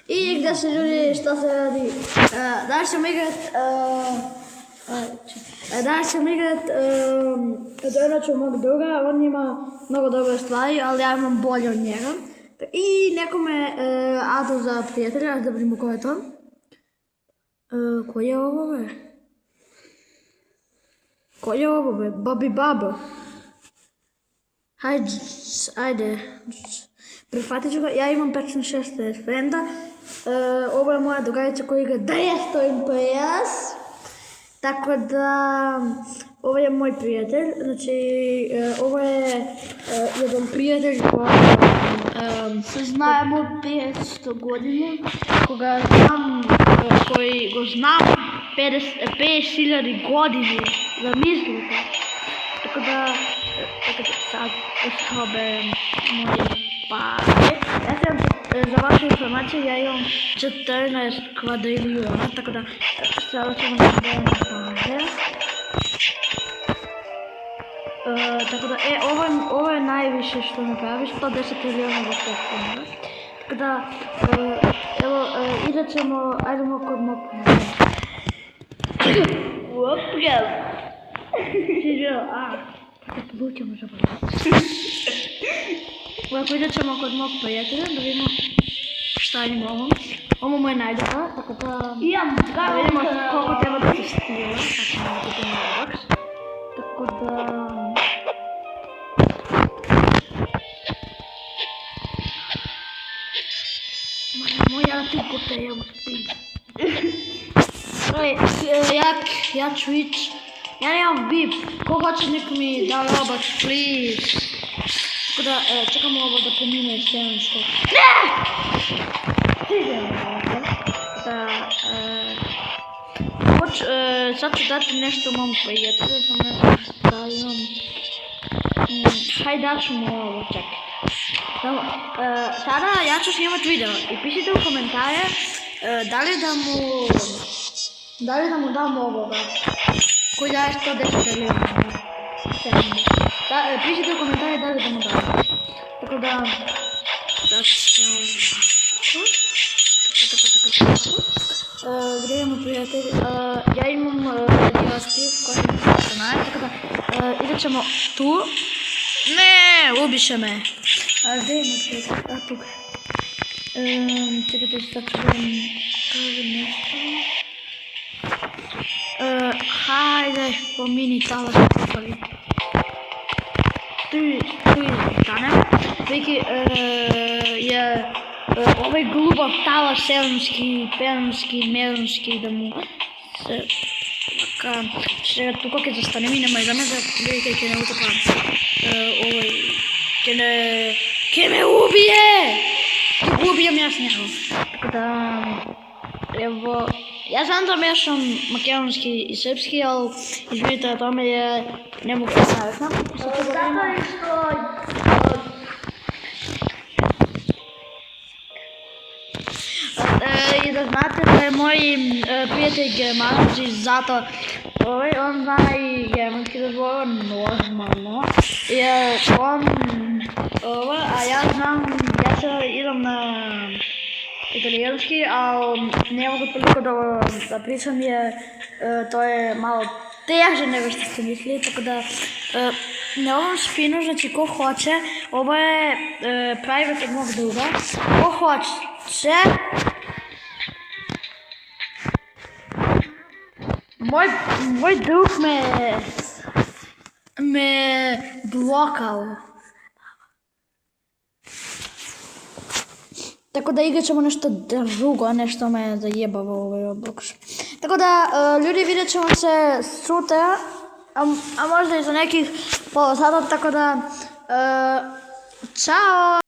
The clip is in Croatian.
I gdje se ljudi, šta se radi? Danas ćemo igrat dojenaču mog druga, on ima mnogo dobre stvari, ali ja imam bolje od njega. I nekome Ado za prijatelja, da vidimo ko je to. Ko je ovo, be? Ko je ovo, be? Bobby Bubble. Ajde. Prihvatit ću ga. Ja imam 516 frenda. Ovo je moja drugarica koja igra Dresto Impress. Tako da, ovo je moj prijatelj. Znači, ovo je jedan prijatelj Se znamo 500 godina. koji go znam 5000 godine. Zamislite. Tako da sad saberem moje pare. Ja sam za vašu informaciju, ja imam 14 kvadrilijona, tako da sada ćemo saberem pare. Tako da, ovo je najviše što mi pravi, 110 trilijona za sekunda. Tako da, evo, idemo kod mog Ovako idemo kod mog prijatelja, da vidimo šta ima ovom. Ovo mu je najdobra, tako da vidimo koliko treba da se stila. Tako da... Moja tipota je uspit. Ja ću ići. Ja nemam VIP. Ko hoće nek mi da Robux, please. Tako da, čekamo ovo da pomine Sevensko. Ne! Sad ću dati nešto mom prijatelju, sam nešto stavljam. Hajde daću mu ovo, čekaj. Sada ja ću snimat video i pišite u komentare da li da mu dam ovoga koji daje 110 trilijona. Pišite u komentare da li da mu dam. Tako da gdje imamo prijatelj? Ja imam radioaktiv koji mi se naje, tako da idemo ćemo tu. Ne, ubiše me. A gdje imamo prijatelj? A tu. Čekajte, sad ću da vam kažem nešto. Hajde, pomini talas popravi. Tu stane. Viki je ovaj glubav talas selenski, penonski, melonski, da mu se така, тук ќе застанем и нема да ме ќе не утопа. Ќе ме убие! Ќе го убијам јас него. Така да, ево, јас знам да мешам македонски и српски, ал извините, тоа ме е не могу да навикнам. И да знаете да е мој пријател германец и зато он знае и германски да зборува нормално. И он а јас знам, јас идам на италијански, а не могу толку да причам ја тоа е мало теже него што сте мисли, така да на овом спину, значи ко хоче, ова е private од мог друга, ко хоче Moj drug me blokao. Tako da igrat ćemo nešto drugo, a nešto me zajebava ovaj Roblox. Tako da, ljudi, vidjet ćemo se sutra, a možda i za nekih pola sata, tako da, čao!